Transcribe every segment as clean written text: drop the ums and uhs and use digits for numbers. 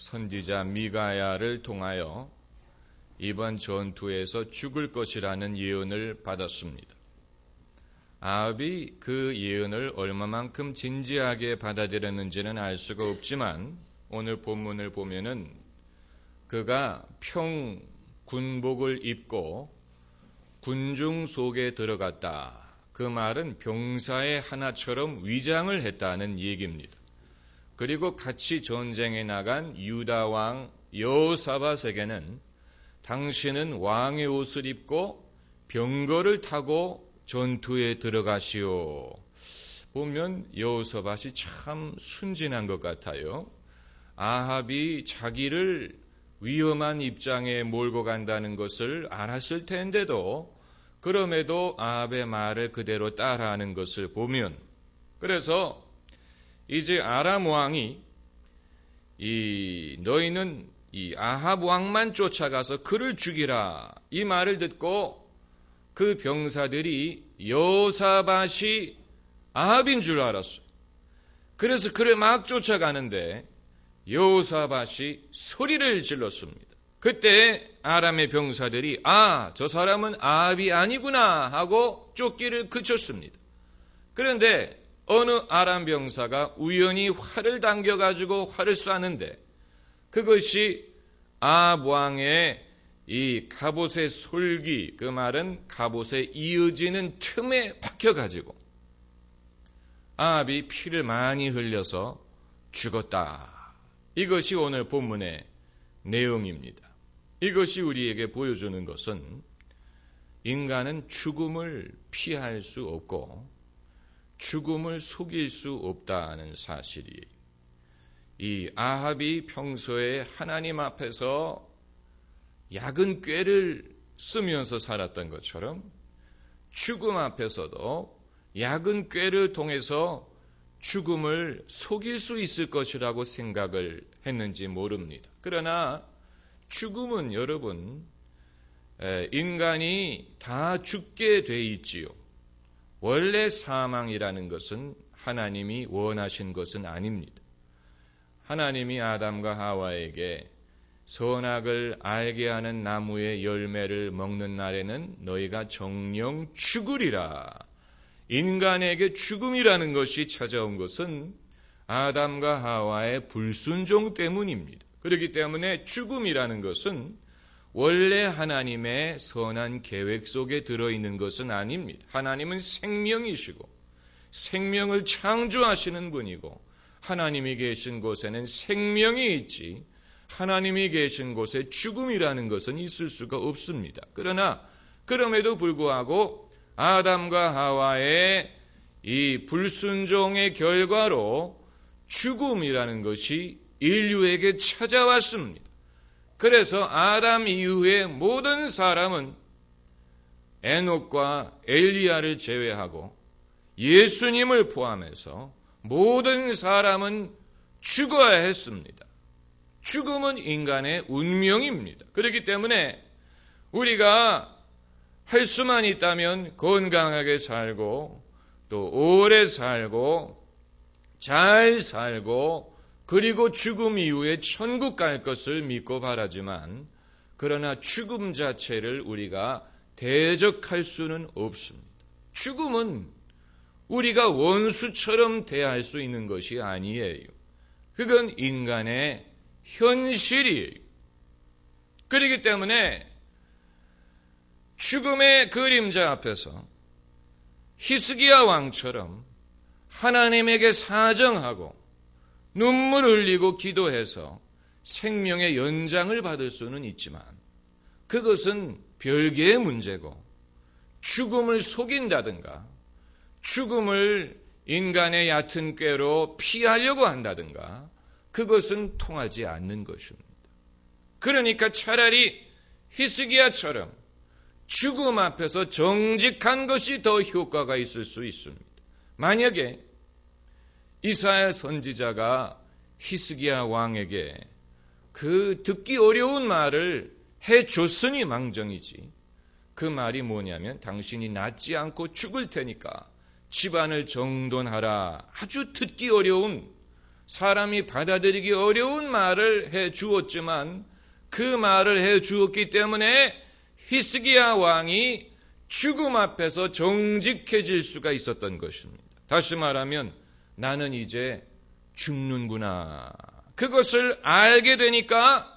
선지자 미가야를 통하여 이번 전투에서 죽을 것이라는 예언을 받았습니다. 아합이 그 예언을 얼마만큼 진지하게 받아들였는지는 알 수가 없지만 오늘 본문을 보면은 그가 군복을 입고 군중 속에 들어갔다. 그 말은 병사의 하나처럼 위장을 했다는 얘기입니다. 그리고 같이 전쟁에 나간 유다 왕 여호사밧에게는 당신은 왕의 옷을 입고 병거를 타고 전투에 들어가시오. 보면 여호사밧이 참 순진한 것 같아요. 아합이 자기를 위험한 입장에 몰고 간다는 것을 알았을 텐데도 그럼에도 아합의 말을 그대로 따라하는 것을 보면 그래서 이제 아람 왕이 너희는 이 아합 왕만 쫓아가서 그를 죽이라 이 말을 듣고 그 병사들이 여호사밧이 아합인 줄 알았어요. 그래서 그를 막 쫓아가는데 여호사밧이 소리를 질렀습니다. 그때 아람의 병사들이 저 사람은 아합이 아니구나 하고 쫓기를 그쳤습니다. 그런데 어느 아람 병사가 우연히 활을 당겨가지고 활을 쐈는데 그것이 아합 왕의 이 갑옷의 솔기, 그 말은 갑옷에 이어지는 틈에 박혀가지고 아합이 피를 많이 흘려서 죽었다. 이것이 오늘 본문의 내용입니다. 이것이 우리에게 보여주는 것은 인간은 죽음을 피할 수 없고 죽음을 속일 수 없다는 사실이에요. 이 아합이 평소에 하나님 앞에서 약은 꾀를 쓰면서 살았던 것처럼 죽음 앞에서도 약은 꾀를 통해서 죽음을 속일 수 있을 것이라고 생각을 했는지 모릅니다. 그러나 죽음은 여러분 인간이 다 죽게 돼 있지요. 원래 사망이라는 것은 하나님이 원하신 것은 아닙니다. 하나님이 아담과 하와에게 선악을 알게 하는 나무의 열매를 먹는 날에는 너희가 정령 죽으리라. 인간에게 죽음이라는 것이 찾아온 것은 아담과 하와의 불순종 때문입니다. 그렇기 때문에 죽음이라는 것은 원래 하나님의 선한 계획 속에 들어있는 것은 아닙니다. 하나님은 생명이시고 생명을 창조하시는 분이고 하나님이 계신 곳에는 생명이 있지 하나님이 계신 곳에 죽음이라는 것은 있을 수가 없습니다. 그러나 그럼에도 불구하고 아담과 하와의 이 불순종의 결과로 죽음이라는 것이 인류에게 찾아왔습니다. 그래서 아담 이후에 모든 사람은 에녹과 엘리야를 제외하고 예수님을 포함해서 모든 사람은 죽어야 했습니다. 죽음은 인간의 운명입니다. 그렇기 때문에 우리가 할 수만 있다면 건강하게 살고 또 오래 살고 잘 살고 그리고 죽음 이후에 천국 갈 것을 믿고 바라지만 그러나 죽음 자체를 우리가 대적할 수는 없습니다. 죽음은 우리가 원수처럼 대할 수 있는 것이 아니에요. 그건 인간의 현실이에요. 그렇기 때문에 죽음의 그림자 앞에서 히스기야 왕처럼 하나님에게 사정하고 눈물 흘리고 기도해서 생명의 연장을 받을 수는 있지만 그것은 별개의 문제고 죽음을 속인다든가 죽음을 인간의 얕은 꾀로 피하려고 한다든가 그것은 통하지 않는 것입니다. 그러니까 차라리 히스기야처럼 죽음 앞에서 정직한 것이 더 효과가 있을 수 있습니다. 만약에 이사야 선지자가 히스기야 왕에게 그 듣기 어려운 말을 해줬으니 망정이지 그 말이 뭐냐면 당신이 낫지 않고 죽을 테니까 집안을 정돈하라. 아주 듣기 어려운 사람이 받아들이기 어려운 말을 해 주었지만 그 말을 해 주었기 때문에 히스기야 왕이 죽음 앞에서 정직해질 수가 있었던 것입니다. 다시 말하면 나는 이제 죽는구나. 그것을 알게 되니까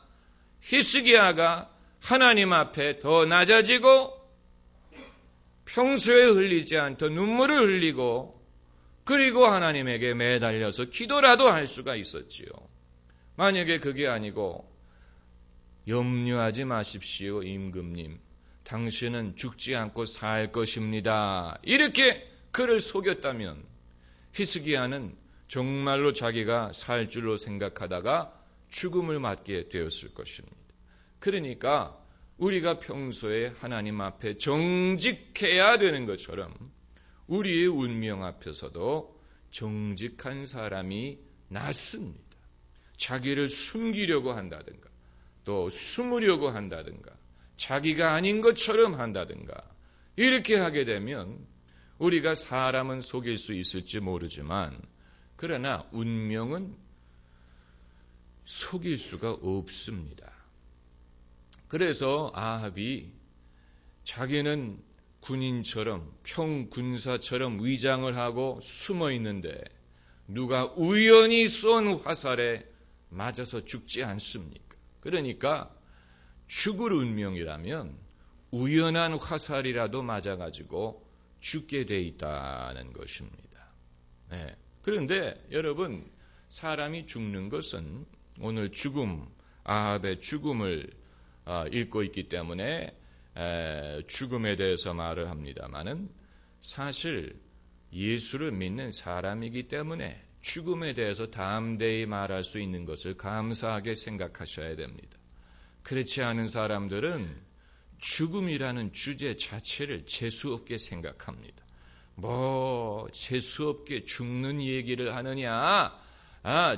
히스기야가 하나님 앞에 더 낮아지고 평소에 흘리지 않던 눈물을 흘리고 그리고 하나님에게 매달려서 기도라도 할 수가 있었지요. 만약에 그게 아니고 염려하지 마십시오, 임금님. 당신은 죽지 않고 살 것입니다. 이렇게 그를 속였다면 히스기야는 정말로 자기가 살 줄로 생각하다가 죽음을 맞게 되었을 것입니다. 그러니까 우리가 평소에 하나님 앞에 정직해야 되는 것처럼 우리의 운명 앞에서도 정직한 사람이 낫습니다. 자기를 숨기려고 한다든가 또 숨으려고 한다든가 자기가 아닌 것처럼 한다든가 이렇게 하게 되면 우리가 사람은 속일 수 있을지 모르지만 그러나 운명은 속일 수가 없습니다. 그래서 아합이 자기는 군인처럼 평군사처럼 위장을 하고 숨어 있는데 누가 우연히 쏜 화살에 맞아서 죽지 않습니까? 그러니까 죽을 운명이라면 우연한 화살이라도 맞아가지고 죽게 돼 있다는 것입니다. 네. 그런데 여러분, 사람이 죽는 것은 오늘 아합의 죽음을 읽고 있기 때문에 죽음에 대해서 말을 합니다마는 사실 예수를 믿는 사람이기 때문에 죽음에 대해서 담대히 말할 수 있는 것을 감사하게 생각하셔야 됩니다. 그렇지 않은 사람들은 죽음이라는 주제 자체를 재수없게 생각합니다. 재수없게 죽는 얘기를 하느냐?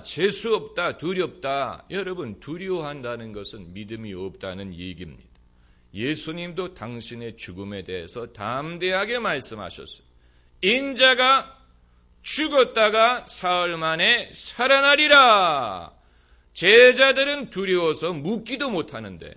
재수없다, 두렵다. 여러분, 두려워한다는 것은 믿음이 없다는 얘기입니다. 예수님도 당신의 죽음에 대해서 담대하게 말씀하셨어요. 인자가 죽었다가 사흘 만에 살아나리라. 제자들은 두려워서 묻기도 못하는데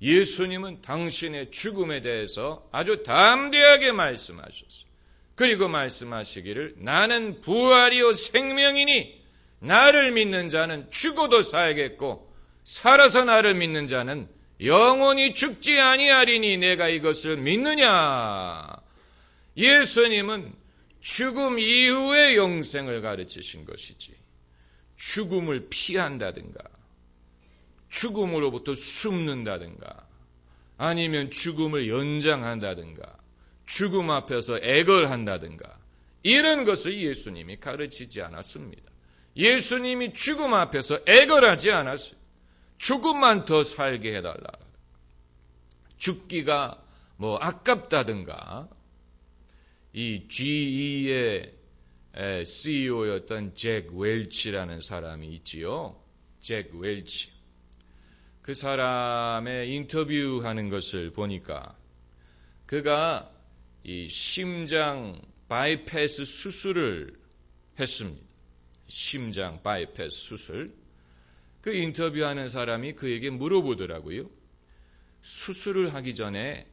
예수님은 당신의 죽음에 대해서 아주 담대하게 말씀하셨어요. 그리고 말씀하시기를 나는 부활이요 생명이니 나를 믿는 자는 죽어도 살겠고 살아서 나를 믿는 자는 영원히 죽지 아니하리니 내가 이것을 믿느냐. 예수님은 죽음 이후의 영생을 가르치신 것이지 죽음을 피한다든가 죽음으로부터 숨는다든가 아니면 죽음을 연장한다든가 죽음 앞에서 애걸한다든가 이런 것을 예수님이 가르치지 않았습니다. 예수님이 죽음 앞에서 애걸하지 않았어요. 조금만 더 살게 해달라. 죽기가 아깝다든가 이 GE의 CEO였던 잭 웰치라는 사람이 있지요. 잭 웰치. 그 사람의 인터뷰하는 것을 보니까 그가 이 심장 바이패스 수술을 했습니다. 심장 바이패스 수술. 그 인터뷰하는 사람이 그에게 물어보더라고요. 수술을 하기 전에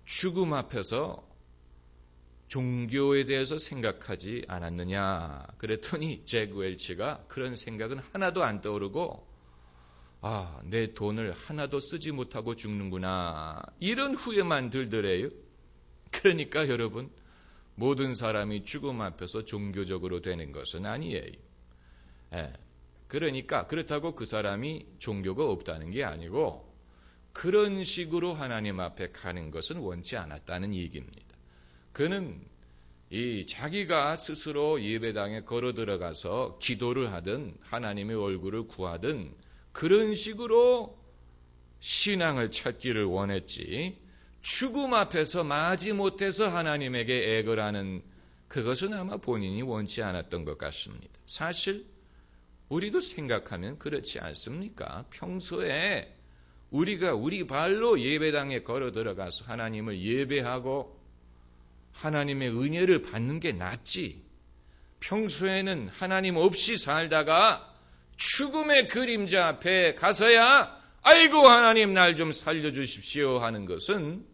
죽음 앞에서 종교에 대해서 생각하지 않았느냐. 그랬더니 잭 웰치가 그런 생각은 하나도 안 떠오르고 내 돈을 하나도 쓰지 못하고 죽는구나. 이런 후회만 들더래요. 그러니까 여러분, 모든 사람이 죽음 앞에서 종교적으로 되는 것은 아니에요. 그러니까 그렇다고 그 사람이 종교가 없다는 게 아니고 그런 식으로 하나님 앞에 가는 것은 원치 않았다는 얘기입니다. 그는 자기가 스스로 예배당에 걸어 들어가서 기도를 하든 하나님의 얼굴을 구하든 그런 식으로 신앙을 찾기를 원했지 죽음 앞에서 마지 못해서 하나님에게 애걸하는 그것은 아마 본인이 원치 않았던 것 같습니다. 사실 우리도 생각하면 그렇지 않습니까? 평소에 우리가 우리 발로 예배당에 걸어 들어가서 하나님을 예배하고 하나님의 은혜를 받는 게 낫지. 평소에는 하나님 없이 살다가 죽음의 그림자 앞에 가서야 아이고 하나님 날 좀 살려주십시오 하는 것은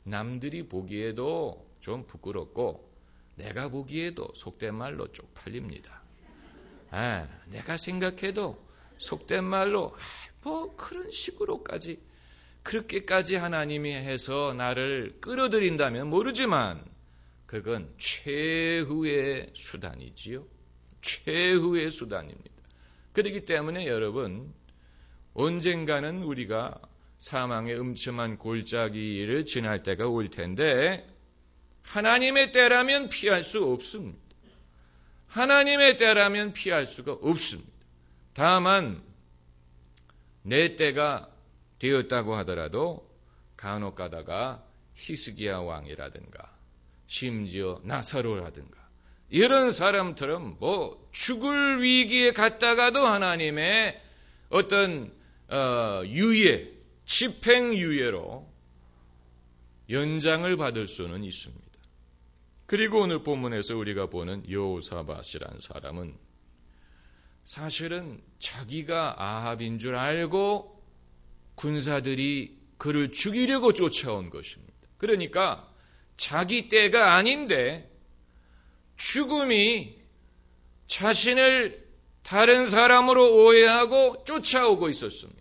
남들이 보기에도 좀 부끄럽고 내가 보기에도 속된 말로 쪽팔립니다. 내가 생각해도 속된 말로 뭐 그런 식으로까지 그렇게까지 하나님이 해서 나를 끌어들인다면 모르지만 그건 최후의 수단이지요. 최후의 수단입니다. 그렇기 때문에 여러분 언젠가는 우리가 사망의 음침한 골짜기를 지날 때가 올 텐데 하나님의 때라면 피할 수 없습니다. 하나님의 때라면 피할 수가 없습니다. 다만 내 때가 되었다고 하더라도 간혹 가다가 히스기야 왕이라든가 심지어 나사로라든가 이런 사람처럼 뭐 죽을 위기에 갔다가도 하나님의 어떤 유예, 집행유예로 연장을 받을 수는 있습니다. 그리고 오늘 본문에서 우리가 보는 여호사밧이라는 사람은 사실은 자기가 아합인 줄 알고 군사들이 그를 죽이려고 쫓아온 것입니다. 그러니까 자기 때가 아닌데 죽음이 자신을 다른 사람으로 오해하고 쫓아오고 있었습니다.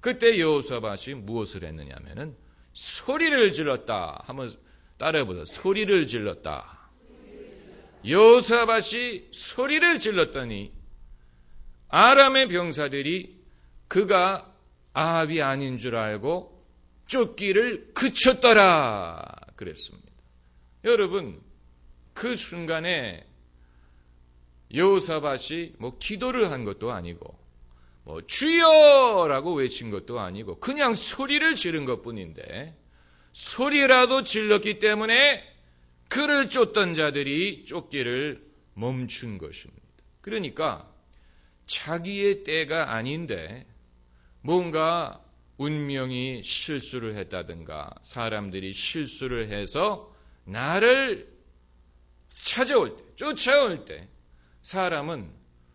그때 여호사밧이 무엇을 했느냐면은 소리를 질렀다. 한번 따라해보세요. 소리를 질렀다. 여호사밧이 소리를 질렀더니 아람의 병사들이 그가 아합이 아닌 줄 알고 쫓기를 그쳤더라 그랬습니다. 여러분 그 순간에 여호사밧이 뭐 기도를 한 것도 아니고 뭐 주여라고 외친 것도 아니고 그냥 소리를 지른 것뿐인데 소리라도 질렀기 때문에 그를 쫓던 자들이 쫓기를 멈춘 것입니다. 그러니까 자기의 때가 아닌데 뭔가 운명이 실수를 했다든가 사람들이 실수를 해서 나를 찾아올 때, 쫓아올 때 사람은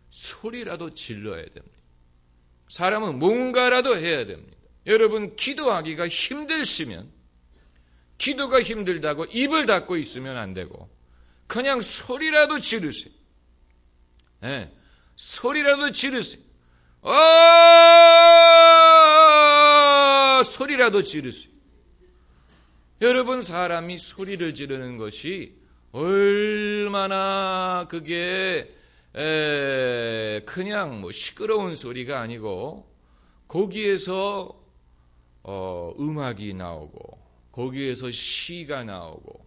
소리라도 질러야 됩니다. 사람은 뭔가라도 해야 됩니다. 여러분 기도하기가 힘드시면 기도가 힘들다고 입을 닫고 있으면 안 되고 그냥 소리라도 지르세요. 소리라도 지르세요. 소리라도 지르세요. 여러분 사람이 소리를 지르는 것이 얼마나 그게 그냥 뭐 시끄러운 소리가 아니고 거기에서 음악이 나오고 거기에서 시가 나오고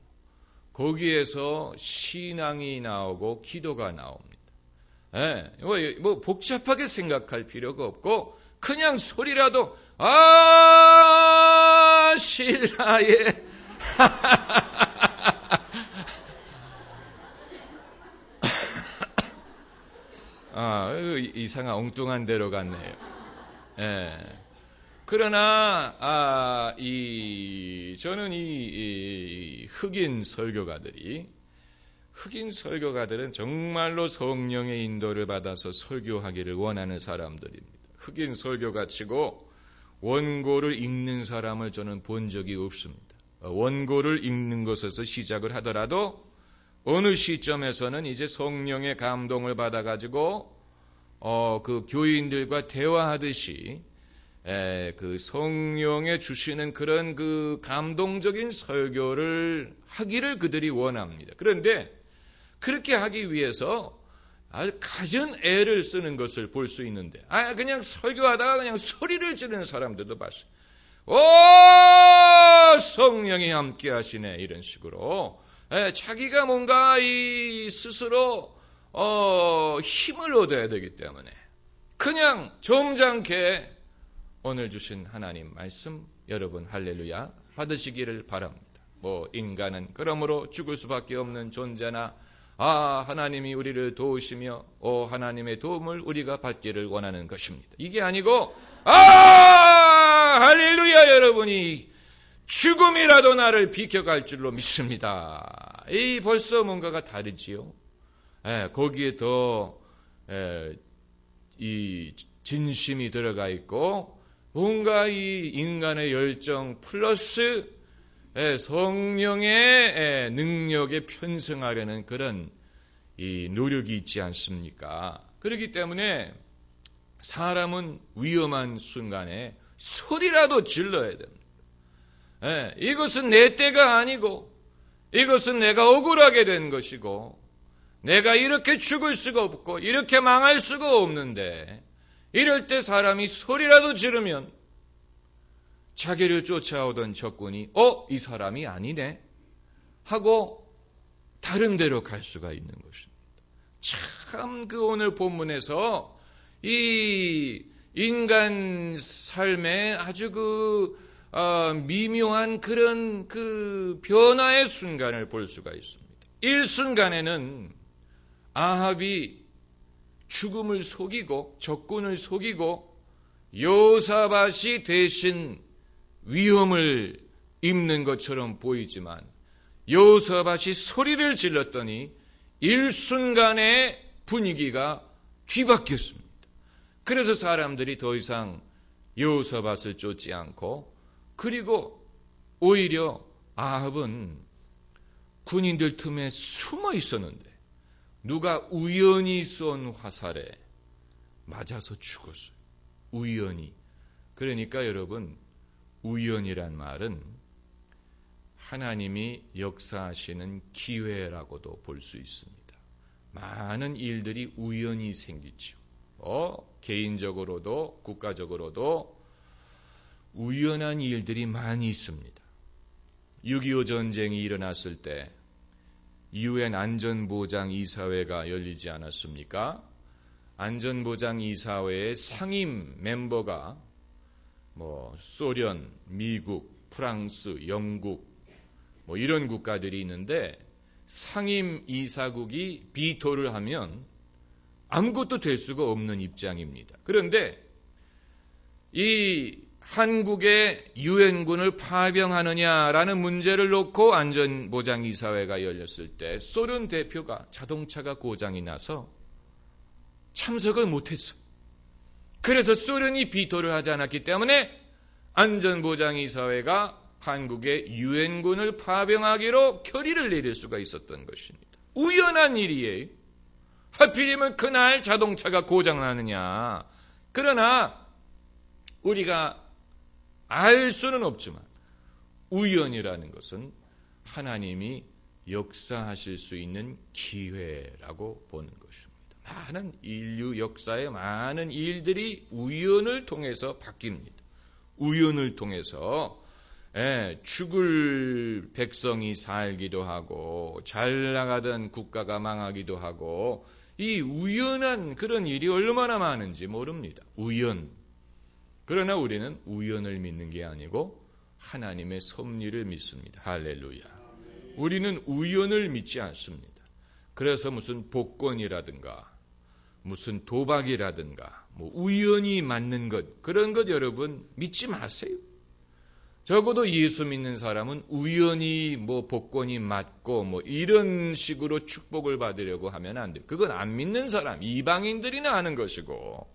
거기에서 신앙이 나오고 기도가 나옵니다. 뭐 복잡하게 생각할 필요가 없고 그냥 소리라도 신라의 이상한 엉뚱한 데로 갔네요. 그러나 저는 이 흑인 설교가들은 정말로 성령의 인도를 받아서 설교하기를 원하는 사람들입니다. 흑인 설교가 치고 원고를 읽는 사람을 저는 본 적이 없습니다. 원고를 읽는 것에서 시작을 하더라도 어느 시점에서는 이제 성령의 감동을 받아가지고 그 교인들과 대화하듯이 그 성령에 주시는 그런 그 감동적인 설교를 하기를 그들이 원합니다. 그런데 그렇게 하기 위해서 아주 갖은 애를 쓰는 것을 볼 수 있는데 그냥 설교하다가 그냥 소리를 지르는 사람들도 봤어요. 성령이 함께 하시네 이런 식으로 자기가 뭔가 스스로 힘을 얻어야 되기 때문에 그냥 점잖게 오늘 주신 하나님 말씀 여러분 할렐루야 받으시기를 바랍니다. 뭐 인간은 그러므로 죽을 수밖에 없는 존재나 하나님이 우리를 도우시며 하나님의 도움을 우리가 받기를 원하는 것입니다. 이게 아니고 할렐루야 여러분이 죽음이라도 나를 비켜갈 줄로 믿습니다. 벌써 뭔가가 다르지요. 거기에 더 이 진심이 들어가 있고 뭔가 이 인간의 열정 플러스 성령의 능력에 편승하려는 그런 이 노력이 있지 않습니까? 그렇기 때문에 사람은 위험한 순간에 소리라도 질러야 됩니다. 이것은 내 때가 아니고 이것은 내가 억울하게 된 것이고 내가 이렇게 죽을 수가 없고 이렇게 망할 수가 없는데 이럴 때 사람이 소리라도 지르면 자기를 쫓아오던 적군이 이 사람이 아니네 하고 다른 데로 갈 수가 있는 것입니다. 참 그 오늘 본문에서 이 인간 삶에 아주 미묘한 그런 그 변화의 순간을 볼 수가 있습니다. 일순간에는 아합이 죽음을 속이고 적군을 속이고 여호사밧이 대신 위험을 입는 것처럼 보이지만 여호사밧이 소리를 질렀더니 일순간에 분위기가 뒤바뀌었습니다. 그래서 사람들이 더 이상 여호사밧을 쫓지 않고 그리고 오히려 아합은 군인들 틈에 숨어 있었는데 누가 우연히 쏜 화살에 맞아서 죽었어요. 우연히. 그러니까 여러분 우연이란 말은 하나님이 역사하시는 기회라고도 볼 수 있습니다. 많은 일들이 우연히 생기죠. 개인적으로도 국가적으로도 우연한 일들이 많이 있습니다. 6.25 전쟁이 일어났을 때 UN 안전보장이사회가 열리지 않았습니까? 안전보장이사회의 상임 멤버가 소련, 미국, 프랑스, 영국 이런 국가들이 있는데 상임 이사국이 비토를 하면 아무것도 될 수가 없는 입장입니다. 그런데 이 한국의 유엔군을 파병하느냐라는 문제를 놓고 안전보장이사회가 열렸을 때 소련 대표가 자동차가 고장이 나서 참석을 못했어. 그래서 소련이 비토를 하지 않았기 때문에 안전보장이사회가 한국의 유엔군을 파병하기로 결의를 내릴 수가 있었던 것입니다. 우연한 일이에요. 하필이면 그날 자동차가 고장나느냐. 그러나 우리가 알 수는 없지만 우연이라는 것은 하나님이 역사하실 수 있는 기회라고 보는 것입니다. 많은 인류 역사의 많은 일들이 우연을 통해서 바뀝니다. 우연을 통해서 죽을 백성이 살기도 하고 잘 나가던 국가가 망하기도 하고 이 우연한 그런 일이 얼마나 많은지 모릅니다. 우연. 그러나 우리는 우연을 믿는 게 아니고 하나님의 섭리를 믿습니다. 할렐루야. 우리는 우연을 믿지 않습니다. 그래서 무슨 복권이라든가 무슨 도박이라든가 우연히 맞는 것 그런 것 여러분 믿지 마세요. 적어도 예수 믿는 사람은 우연히 복권이 맞고 이런 식으로 축복을 받으려고 하면 안 돼요. 그건 안 믿는 사람, 이방인들이나 하는 것이고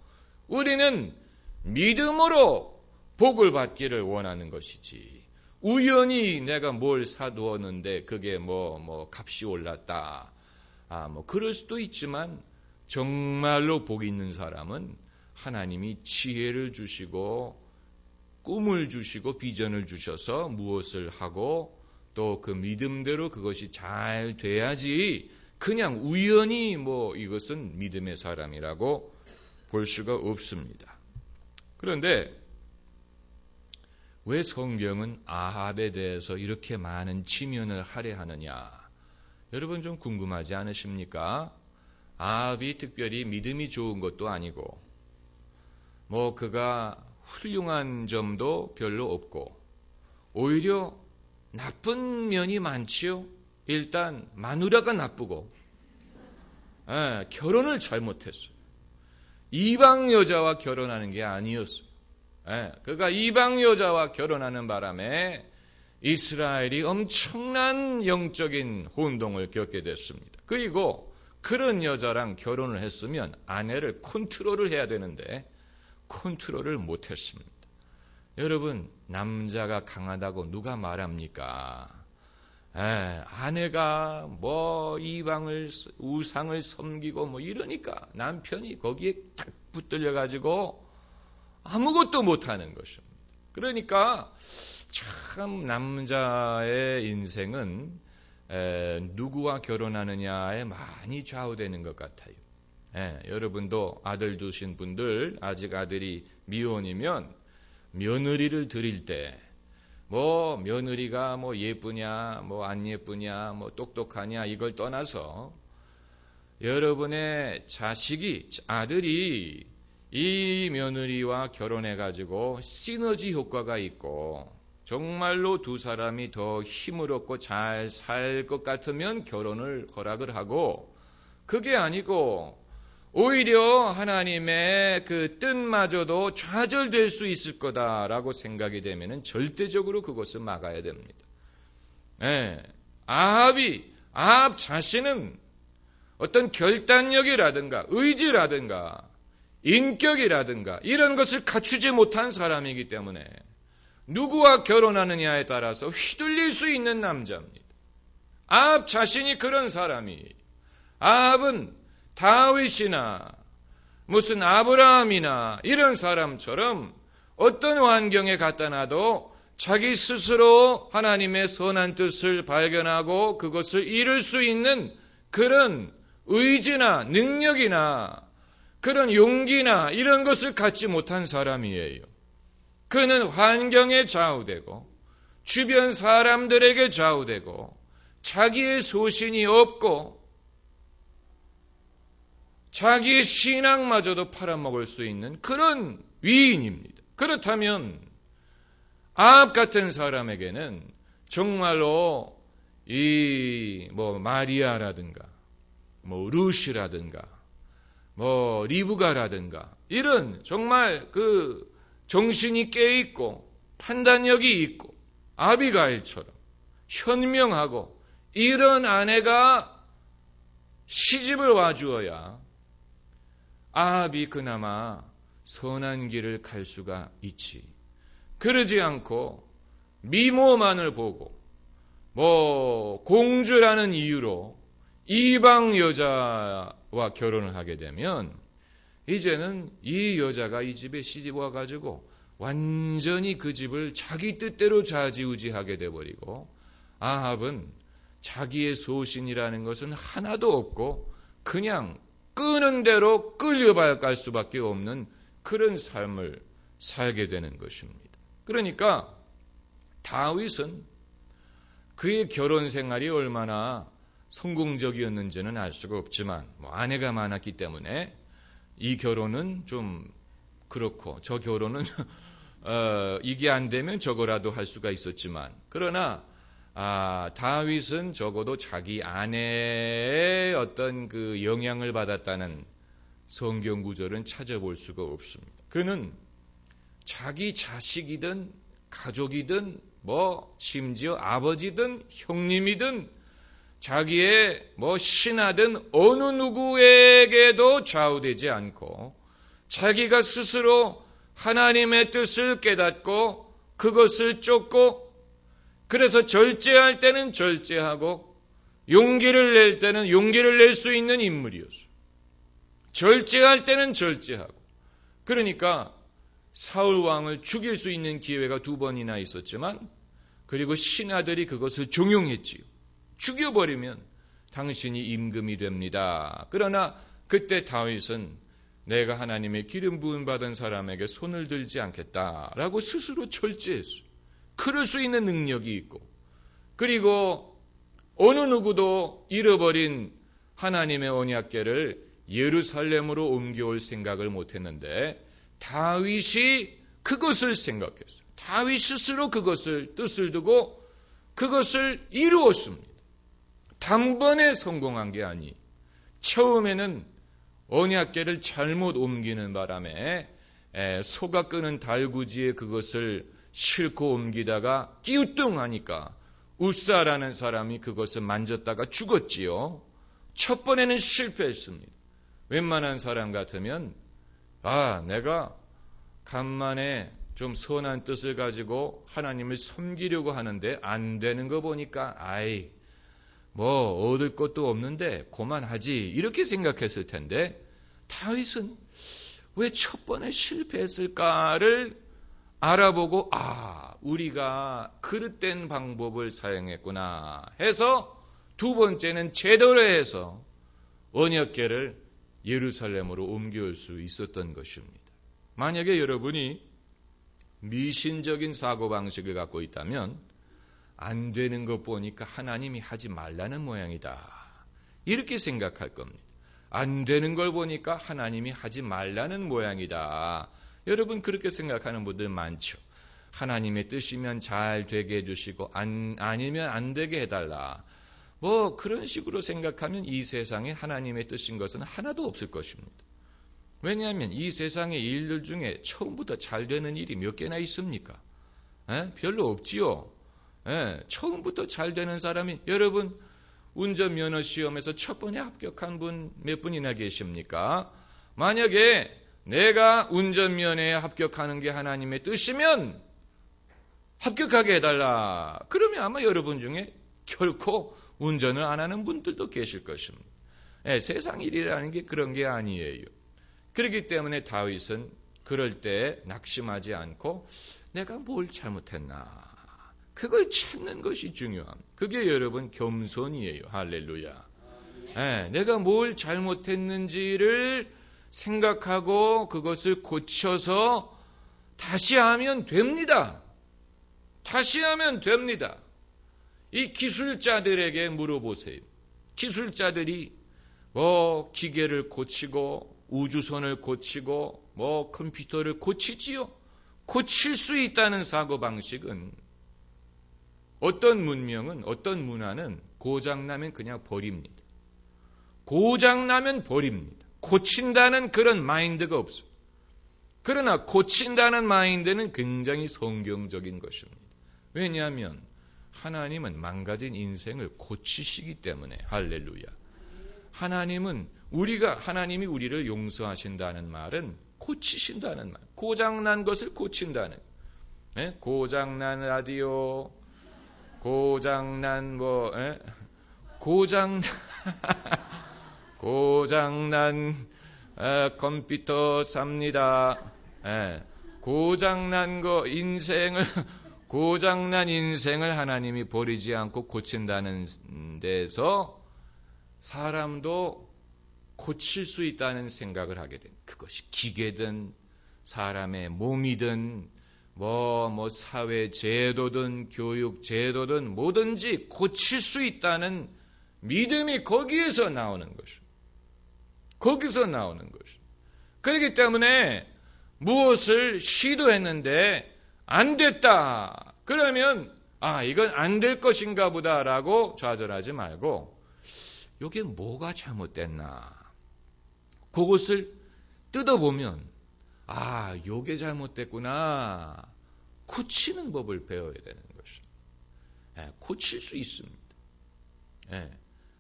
우리는 믿음으로 복을 받기를 원하는 것이지 우연히 내가 뭘 사두었는데 그게 값이 올랐다. 그럴 수도 있지만 정말로 복 있는 사람은 하나님이 지혜를 주시고 꿈을 주시고 비전을 주셔서 무엇을 하고 또 그 믿음대로 그것이 잘 돼야지 그냥 우연히 이것은 믿음의 사람이라고 볼 수가 없습니다. 그런데 왜 성경은 아합에 대해서 이렇게 많은 지면을 할애하느냐? 여러분 좀 궁금하지 않으십니까? 아합이 특별히 믿음이 좋은 것도 아니고 그가 훌륭한 점도 별로 없고 오히려 나쁜 면이 많지요. 일단 마누라가 나쁘고 결혼을 잘못했어요. 이방 여자와 결혼하는 게 아니었어요. 그가 이방 여자와 결혼하는 바람에 이스라엘이 엄청난 영적인 혼동을 겪게 됐습니다. 그리고 그런 여자랑 결혼을 했으면 아내를 컨트롤을 해야 되는데 컨트롤을 못했습니다. 여러분, 남자가 강하다고 누가 말합니까? 아내가 우상을 섬기고 이러니까 남편이 거기에 딱 붙들려가지고 아무것도 못하는 것입니다. 그러니까 참 남자의 인생은 누구와 결혼하느냐에 많이 좌우되는 것 같아요. 여러분도 아들 두신 분들, 아직 아들이 미혼이면 며느리를 드릴 때 며느리가 예쁘냐, 안 예쁘냐, 똑똑하냐 이걸 떠나서 여러분의 아들이 이 며느리와 결혼해가지고 시너지 효과가 있고 정말로 두 사람이 더 힘을 얻고 잘 살 것 같으면 결혼을 허락을 하고, 그게 아니고 오히려 하나님의 그 뜻마저도 좌절될 수 있을 거다라고 생각이 되면은 절대적으로 그것을 막아야 됩니다. 아합 자신은 어떤 결단력이라든가 의지라든가 인격이라든가 이런 것을 갖추지 못한 사람이기 때문에 누구와 결혼하느냐에 따라서 휘둘릴 수 있는 남자입니다. 아합 자신이 그런 사람이에요. 아합은 다윗이나 무슨 아브라함이나 이런 사람처럼 어떤 환경에 갖다 놔도 자기 스스로 하나님의 선한 뜻을 발견하고 그것을 이룰 수 있는 그런 의지나 능력이나 그런 용기나 이런 것을 갖지 못한 사람이에요. 그는 환경에 좌우되고 주변 사람들에게 좌우되고 자기의 소신이 없고 자기의 신앙마저도 팔아먹을 수 있는 그런 위인입니다. 그렇다면 아합 같은 사람에게는 정말로 마리아라든가 루시라든가 리브가라든가 이런 정말 그 정신이 깨있고 판단력이 있고 아비가일처럼 현명하고 이런 아내가 시집을 와주어야 아합이 그나마 선한 길을 갈 수가 있지. 그러지 않고 미모만을 보고 공주라는 이유로 이방 여자와 결혼을 하게 되면 이제는 이 여자가 이 집에 시집 와가지고 완전히 그 집을 자기 뜻대로 좌지우지하게 돼버리고 아합은 자기의 소신이라는 것은 하나도 없고 그냥 끄는 대로 끌려갈 수밖에 없는 그런 삶을 살게 되는 것입니다. 그러니까 다윗은 그의 결혼 생활이 얼마나 성공적이었는지는 알 수가 없지만 아내가 많았기 때문에 이 결혼은 좀 그렇고 저 결혼은 이게 안 되면 저거라도 할 수가 있었지만 그러나 다윗은 적어도 자기 아내의 어떤 그 영향을 받았다는 성경 구절은 찾아볼 수가 없습니다. 그는 자기 자식이든 가족이든 심지어 아버지든 형님이든 자기의 신하든 어느 누구에게도 좌우되지 않고 자기가 스스로 하나님의 뜻을 깨닫고 그것을 쫓고 그래서 절제할 때는 절제하고 용기를 낼 때는 용기를 낼 수 있는 인물이었어요. 절제할 때는 절제하고. 그러니까 사울 왕을 죽일 수 있는 기회가 2번이나 있었지만 그리고 신하들이 그것을 종용했지요. 죽여버리면 당신이 임금이 됩니다. 그러나 그때 다윗은 내가 하나님의 기름 부음 받은 사람에게 손을 들지 않겠다라고 스스로 절제했어요. 그럴 수 있는 능력이 있고 그리고 어느 누구도 잃어버린 하나님의 언약궤를 예루살렘으로 옮겨올 생각을 못했는데 다윗이 그것을 생각했어요. 다윗 스스로 그것을 뜻을 두고 그것을 이루었습니다. 단번에 성공한 게 아니 처음에는 언약궤를 잘못 옮기는 바람에 소가 끄는 달구지에 그것을 싣고 옮기다가 띄우뚱하니까 웃사라는 사람이 그것을 만졌다가 죽었지요. 첫 번에는 실패했습니다. 웬만한 사람 같으면 내가 간만에 좀 선한 뜻을 가지고 하나님을 섬기려고 하는데 안 되는 거 보니까 뭐 얻을 것도 없는데 그만하지 이렇게 생각했을 텐데 다윗은 왜 첫 번에 실패했을까를 알아보고 우리가 그릇된 방법을 사용했구나 해서 두 번째는 제대로 해서 언약궤를 예루살렘으로 옮겨올 수 있었던 것입니다. 만약에 여러분이 미신적인 사고방식을 갖고 있다면 안 되는 것 보니까 하나님이 하지 말라는 모양이다. 이렇게 생각할 겁니다. 안 되는 걸 보니까 하나님이 하지 말라는 모양이다. 여러분 그렇게 생각하는 분들 많죠. 하나님의 뜻이면 잘 되게 해주시고 아니면 안 되게 해달라. 뭐 그런 식으로 생각하면 이 세상에 하나님의 뜻인 것은 하나도 없을 것입니다. 왜냐하면 이 세상의 일들 중에 처음부터 잘 되는 일이 몇 개나 있습니까? 별로 없지요. 처음부터 잘 되는 사람이 여러분 운전면허 시험에서 첫 번에 합격한 분 몇 분이나 계십니까? 만약에 내가 운전면허에 합격하는 게 하나님의 뜻이면 합격하게 해달라. 그러면 아마 여러분 중에 결코 운전을 안 하는 분들도 계실 것입니다. 세상 일이라는 게 그런 게 아니에요. 그렇기 때문에 다윗은 그럴 때 낙심하지 않고 내가 뭘 잘못했나. 그걸 찾는 것이 중요합니다. 그게 여러분 겸손이에요. 할렐루야. 내가 뭘 잘못했는지를 생각하고 그것을 고쳐서 다시 하면 됩니다. 다시 하면 됩니다. 이 기술자들에게 물어보세요. 기술자들이 뭐 기계를 고치고 우주선을 고치고 뭐 컴퓨터를 고치지요. 고칠 수 있다는 사고방식은 어떤 문명은 어떤 문화는 고장나면 그냥 버립니다. 고장나면 버립니다. 고친다는 그런 마인드가 없어요. 그러나 고친다는 마인드는 굉장히 성경적인 것입니다. 왜냐하면 하나님은 망가진 인생을 고치시기 때문에 할렐루야. 하나님이 우리를 용서하신다는 말은 고치신다는 말. 고장난 것을 고친다는. 고장난 라디오, 고장난 고장난 컴퓨터 삽니다. 고장난 인생을 하나님이 버리지 않고 고친다는 데서 사람도 고칠 수 있다는 생각을 하게 된 그것이 기계든 사람의 몸이든 뭐 사회 제도든 교육 제도든 뭐든지 고칠 수 있다는 믿음이 거기에서 나오는 것입니다. 거기서 나오는 것입니다. 그렇기 때문에 무엇을 시도했는데 안 됐다. 그러면 이건 안 될 것인가 보다라고 좌절하지 말고 이게 뭐가 잘못됐나. 그것을 뜯어보면 이게 잘못됐구나. 고치는 법을 배워야 되는 것입니다. 고칠 수 있습니다.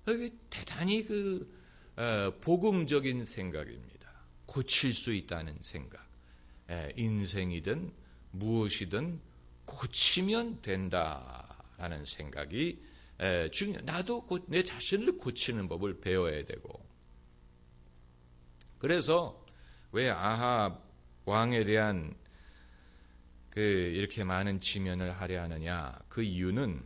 이게 대단히 복음적인 생각입니다. 고칠 수 있다는 생각. 인생이든 무엇이든 고치면 된다라는 생각이 나도 내 자신을 고치는 법을 배워야 되고. 그래서 왜 아합 왕에 대한 이렇게 많은 지면을 하려 하느냐. 그 이유는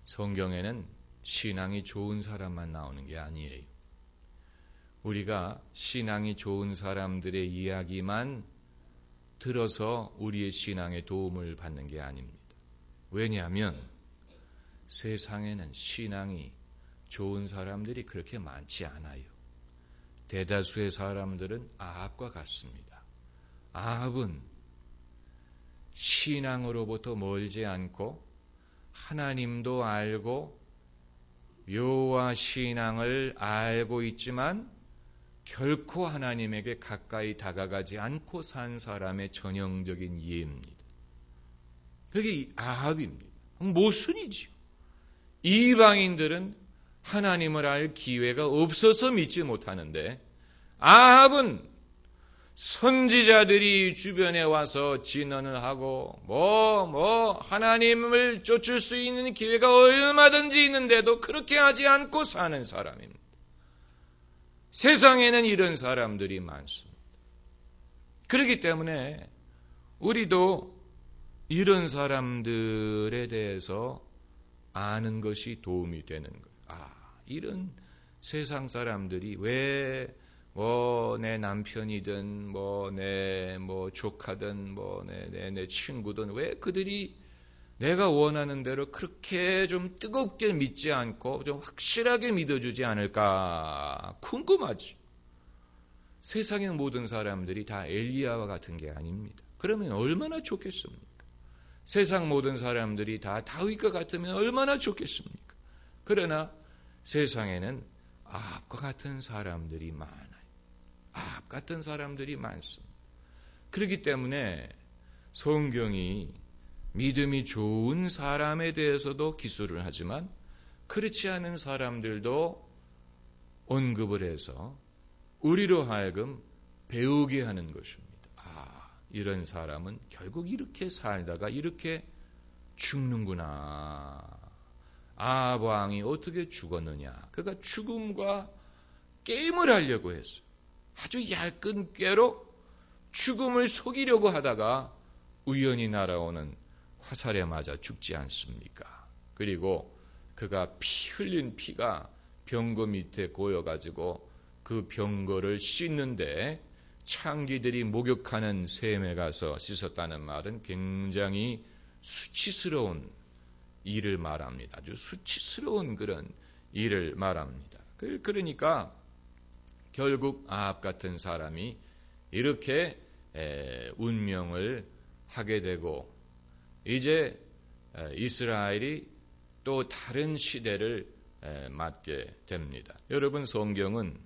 성경에는 신앙이 좋은 사람만 나오는 게 아니에요. 우리가 신앙이 좋은 사람들의 이야기만 들어서 우리의 신앙에 도움을 받는 게 아닙니다. 왜냐하면 세상에는 신앙이 좋은 사람들이 그렇게 많지 않아요. 대다수의 사람들은 아합과 같습니다. 아합은 신앙으로부터 멀지 않고 하나님도 알고 여호와 신앙을 알고 있지만 결코 하나님에게 가까이 다가가지 않고 산 사람의 전형적인 예입니다. 그게 아합입니다. 모순이지요. 이방인들은 하나님을 알 기회가 없어서 믿지 못하는데, 아합은 선지자들이 주변에 와서 진언을 하고 하나님을 쫓을 수 있는 기회가 얼마든지 있는데도 그렇게 하지 않고 사는 사람입니다. 세상에는 이런 사람들이 많습니다. 그렇기 때문에 우리도 이런 사람들에 대해서 아는 것이 도움이 되는 거예요. 이런 세상 사람들이 왜 내 남편이든 내 조카든 내 친구든 왜 그들이 내가 원하는 대로 그렇게 좀 뜨겁게 믿지 않고 좀 확실하게 믿어주지 않을까 궁금하지. 세상의 모든 사람들이 다 엘리야와 같은 게 아닙니다. 그러면 얼마나 좋겠습니까? 세상 모든 사람들이 다 다윗과 같으면 얼마나 좋겠습니까? 그러나 세상에는 아합과 같은 사람들이 많아요. 아합 같은 사람들이 많습니다. 그렇기 때문에 성경이 믿음이 좋은 사람에 대해서도 기술을 하지만 그렇지 않은 사람들도 언급을 해서 우리로 하여금 배우게 하는 것입니다. 이런 사람은 결국 이렇게 살다가 이렇게 죽는구나. 아합 왕이 어떻게 죽었느냐. 그가 죽음과 게임을 하려고 했어요. 아주 얇은 꾀로 죽음을 속이려고 하다가 우연히 날아오는 화살에 맞아 죽지 않습니까? 그리고 그가 흘린 피가 병거 밑에 고여가지고 그 병거를 씻는데 창기들이 목욕하는 샘에 가서 씻었다는 말은 굉장히 수치스러운 일을 말합니다. 아주 수치스러운 그런 일을 말합니다. 그러니까 결국 아합 같은 사람이 이렇게 운명을 하게 되고 이제 이스라엘이 또 다른 시대를 맞게 됩니다. 여러분, 성경은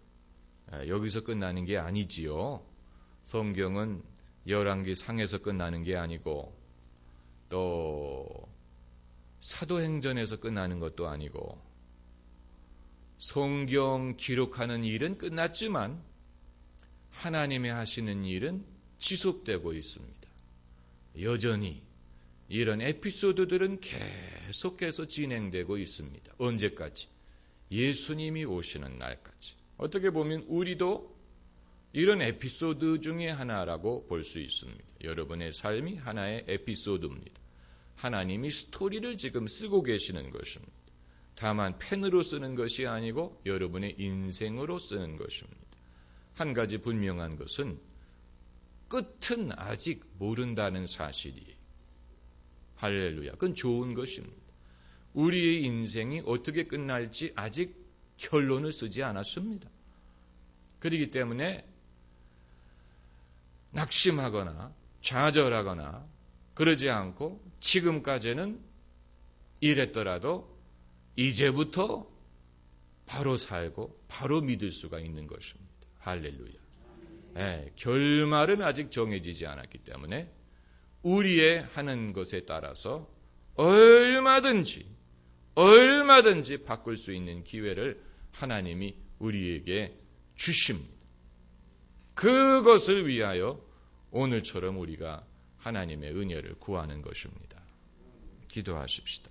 여기서 끝나는 게 아니지요. 성경은 열왕기 상에서 끝나는 게 아니고 또 사도행전에서 끝나는 것도 아니고 성경 기록하는 일은 끝났지만 하나님이 하시는 일은 지속되고 있습니다. 여전히 이런 에피소드들은 계속해서 진행되고 있습니다. 언제까지? 예수님이 오시는 날까지. 어떻게 보면 우리도 이런 에피소드 중에 하나라고 볼 수 있습니다. 여러분의 삶이 하나의 에피소드입니다. 하나님이 스토리를 지금 쓰고 계시는 것입니다. 다만 펜으로 쓰는 것이 아니고 여러분의 인생으로 쓰는 것입니다. 한 가지 분명한 것은 끝은 아직 모른다는 사실이에요. 할렐루야. 그건 좋은 것입니다. 우리의 인생이 어떻게 끝날지 아직 결론을 쓰지 않았습니다. 그렇기 때문에 낙심하거나 좌절하거나 그러지 않고 지금까지는 이랬더라도 이제부터 바로 살고 바로 믿을 수가 있는 것입니다. 할렐루야. 결말은 아직 정해지지 않았기 때문에 우리의 하는 것에 따라서 얼마든지 바꿀 수 있는 기회를 하나님이 우리에게 주십니다. 그것을 위하여 오늘처럼 우리가 하나님의 은혜를 구하는 것입니다. 기도하십시다.